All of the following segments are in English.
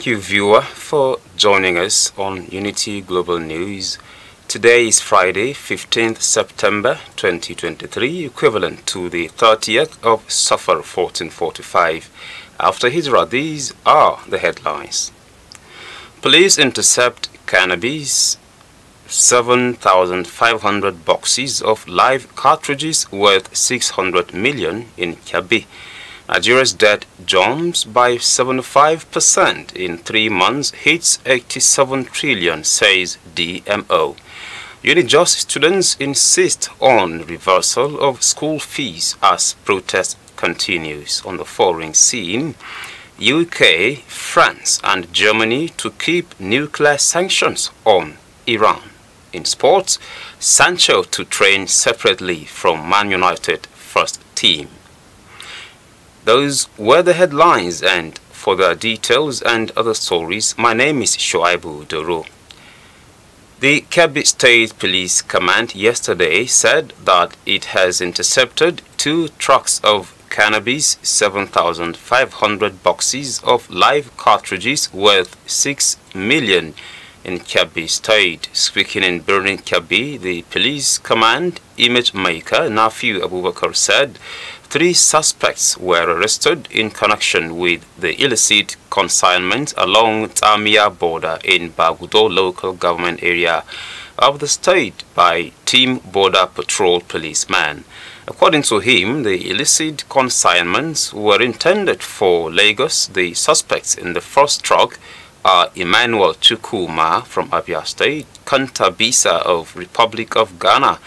Thank you, viewer, for joining us on Unity Global News. Today is Friday, 15th September 2023, equivalent to the 30th of Safar 1445. After Hijrah, these are the headlines. Police intercept cannabis, 7,500 boxes of live cartridges worth 600 million in Kebbi. Nigeria's debt jumps by 75% in 3 months, hits 87 trillion, says DMO. Unijust students insist on reversal of school fees as protest continues. On the foreign scene, UK, France and Germany to keep nuclear sanctions on Iran. In sports, Sancho to train separately from Man United first team. Those were the headlines, and for the details and other stories, my name is Shoaibu Doro. The Kebbi State Police Command yesterday said that it has intercepted 2 trucks of cannabis, 7,500 boxes of live cartridges worth 6 million in Kebbi State. Speaking in Birnin Kebbi, the police command image maker Nafiu Abubakar said 3 suspects were arrested in connection with the illicit consignment along Tamia border in Bagudo local government area of the state by Team Border Patrol policeman. According to him, the illicit consignments were intended for Lagos. The suspects in the first truck are Emmanuel Chukwuma from Abia State, Kantabisa of Republic of Ghana,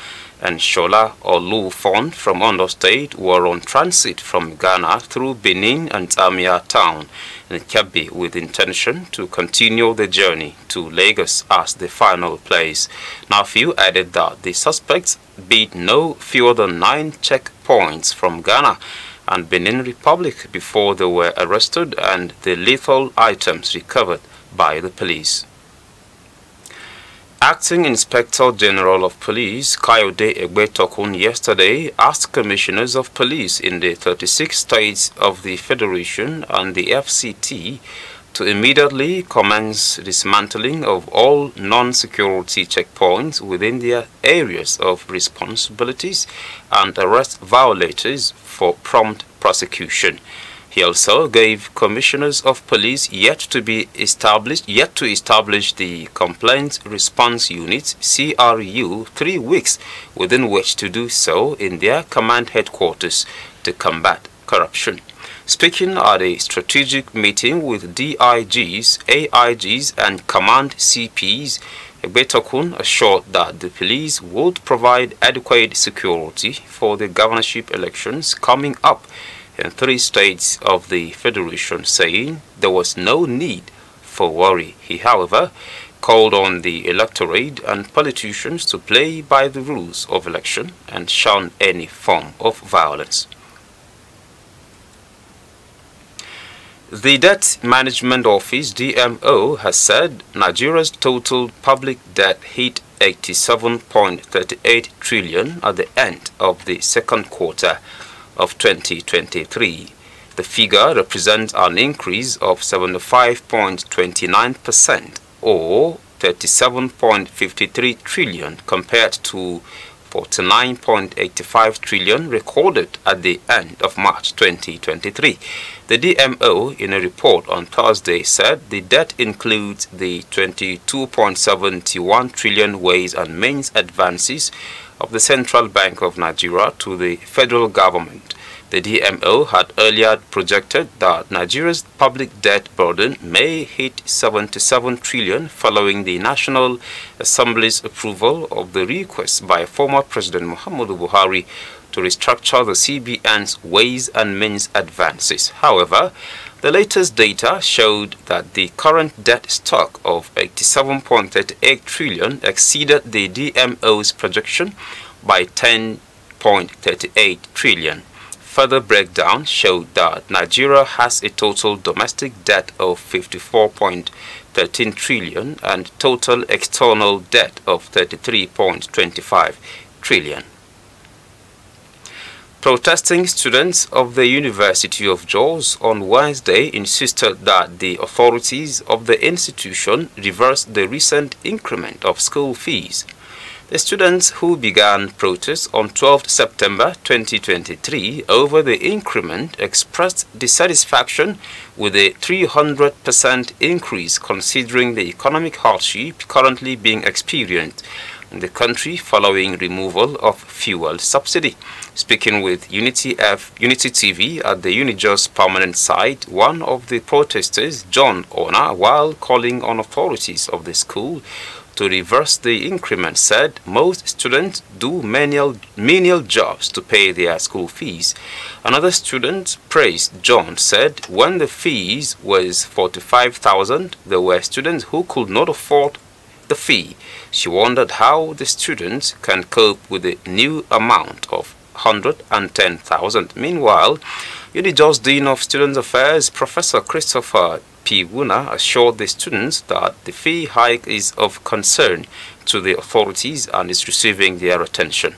and Shola Olufon from Ondo State were on transit from Ghana through Benin and Tamia town in Kebbi with intention to continue the journey to Lagos as the final place. Nafiu added that the suspects beat no fewer than 9 checkpoints from Ghana and Benin Republic before they were arrested and the lethal items recovered by the police. Acting Inspector General of Police Kayode Egbetokun yesterday asked commissioners of police in the 36 states of the Federation and the FCT to immediately commence dismantling of all non-security checkpoints within their areas of responsibilities and arrest violators for prompt prosecution. He also gave commissioners of police yet to establish the Complaint Response Unit (CRU) 3 weeks within which to do so in their command headquarters to combat corruption. Speaking at a strategic meeting with DIGs, AIGs and command CPs, Egbetokun assured that the police would provide adequate security for the governorship elections coming up in 3 states of the Federation, saying there was no need for worry. He, however, called on the electorate and politicians to play by the rules of election and shun any form of violence. The Debt Management Office, DMO, has said Nigeria's total public debt hit 87.38 trillion at the end of the second quarter of 2023. The figure represents an increase of 75.29% or 37.53 trillion compared to 49.85 trillion recorded at the end of March 2023. The DMO, in a report on Thursday, said the debt includes the 22.71 trillion ways and means advances of the Central Bank of Nigeria to the federal government. The DMO had earlier projected that Nigeria's public debt burden may hit 77 trillion following the National Assembly's approval of the request by former President Muhammadu Buhari to restructure the CBN's ways and means advances. However, the latest data showed that the current debt stock of 87.38 trillion exceeded the DMO's projection by 10.38 trillion. Further breakdown showed that Nigeria has a total domestic debt of 54.13 trillion and total external debt of 33.25 trillion. Protesting students of the University of Jos on Wednesday insisted that the authorities of the institution reverse the recent increment of school fees. The students who began protests on 12 September 2023 over the increment expressed dissatisfaction with a 300% increase considering the economic hardship currently being experienced in the country following removal of fuel subsidy. Speaking with Unity TV at the Unijos permanent site, one of the protesters, John Ona, while calling on authorities of the school to reverse the increment, said most students do menial jobs to pay their school fees. Another student praised John, said when the fees was 45,000, there were students who could not afford the fee. She wondered how the students can cope with the new amount of 110,000. Meanwhile, Unijos Dean of Student Affairs, Professor Christopher P. Wuna, assured the students that the fee hike is of concern to the authorities and is receiving their attention.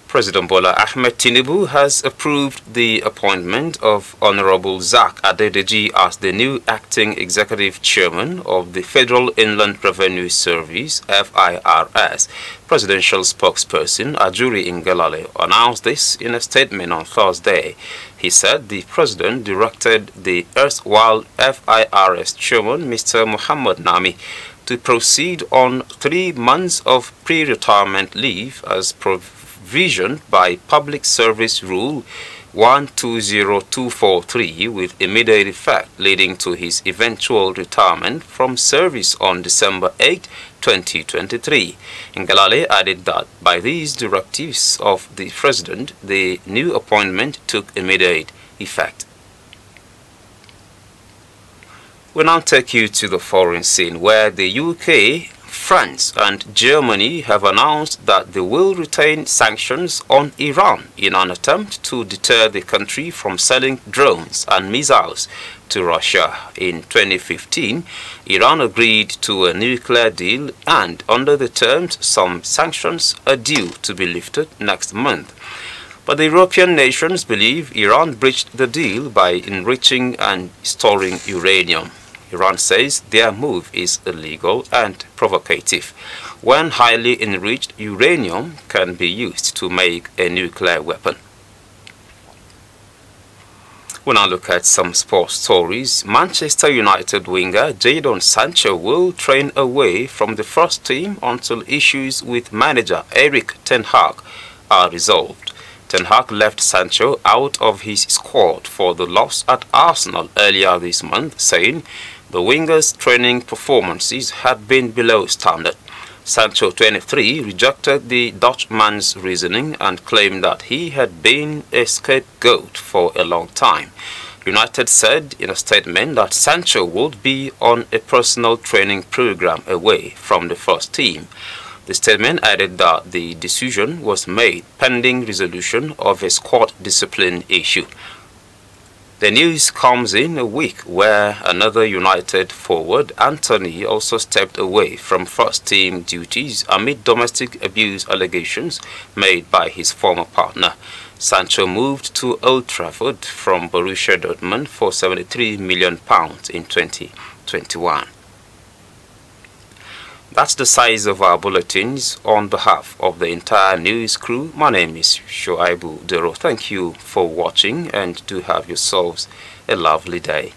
President Bola Ahmed Tinubu has approved the appointment of Honorable Zach Adedeji as the new acting executive chairman of the Federal Inland Revenue Service, FIRS. Presidential spokesperson Ajuri Ngelale announced this in a statement on Thursday. He said the president directed the erstwhile FIRS chairman, Mr. Muhammad Nami, to proceed on 3 months of pre-retirement leave as provisioned by Public Service Rule 120243 with immediate effect, leading to his eventual retirement from service on December 8, 2023. Ngelale added that by these directives of the president, the new appointment took immediate effect. We'll now take you to the foreign scene, where the UK, France and Germany have announced that they will retain sanctions on Iran in an attempt to deter the country from selling drones and missiles to Russia. In 2015, Iran agreed to a nuclear deal, and under the terms, some sanctions are due to be lifted next month. But the European nations believe Iran breached the deal by enriching and storing uranium. Iran says their move is illegal and provocative, when highly enriched uranium can be used to make a nuclear weapon. We'll now look at some sports stories. Manchester United winger Jadon Sancho will train away from the first team until issues with manager Erik ten Hag are resolved. Ten Hag left Sancho out of his squad for the loss at Arsenal earlier this month, saying the winger's training performances had been below standard. Sancho, 23, rejected the Dutchman's reasoning and claimed that he had been a scapegoat for a long time. United said in a statement that Sancho would be on a personal training program away from the first team. The statement added that the decision was made pending resolution of a squad discipline issue. The news comes in a week where another United forward, Anthony, also stepped away from first-team duties amid domestic abuse allegations made by his former partner. Sancho moved to Old Trafford from Borussia Dortmund for £73 million in 2021. That's the size of our bulletins. On behalf of the entire news crew, my name is Shoaibu Dero. Thank you for watching and do have yourselves a lovely day.